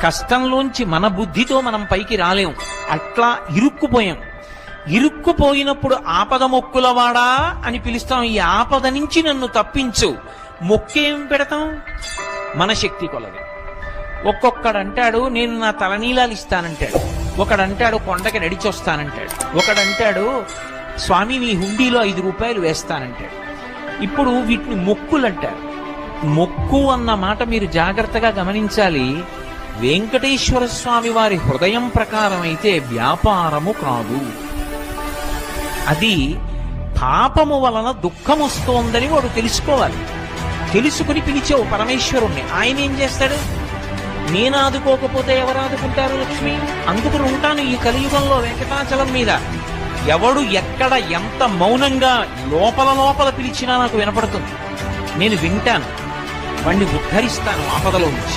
కష్టంలోంచి మన బుద్ధితో మనం పైకి రాలేం. అట్లా ఇరుక్కుపోయాం. ఇరుక్కుపోయినప్పుడు ఆపద మొక్కులవాడా అని పిలుస్తాం. ఈ ఆపద నుంచి నన్ను తప్పించు. మొక్కేం పెడతాం? మన శక్తి కొలది. ఒక్కొక్కడంటాడు నేను నా తలనీలాలు ఇస్తానంటాడు, ఒకడంటాడు కొండకి నడిచొస్తానంటాడు, ఒకడంటాడు స్వామి మీ హుండీలో 5 రూపాయలు వేస్తానంటాడు. ఇప్పుడు వీటిని మొక్కులంటారు. మొక్కు అన్న మాట మీరు జాగ్రత్తగా గమనించాలి. వెంకటేశ్వర స్వామి వారి హృదయం ప్రకారం అయితే వ్యాపారము కాదు. అది పాపము వలన దుఃఖం వస్తోందని వాడు తెలుసుకోవాలి. తెలుసుకుని పిలిచావు పరమేశ్వరుణ్ణి. ఆయన ఏం చేస్తాడు? నేను ఆదుకోకపోతే ఎవరు ఆదుకుంటారు లక్ష్మి? అందుకు ఉంటాను ఈ కలియుగంలో వెంకటాచలం మీద. ఎవడు ఎక్కడ ఎంత మౌనంగా లోపల లోపల పిలిచినా నాకు వినపడుతుంది. నేను వింటాను, వాణ్ణి ఉద్ధరిస్తాను ఆపదలో నుంచి.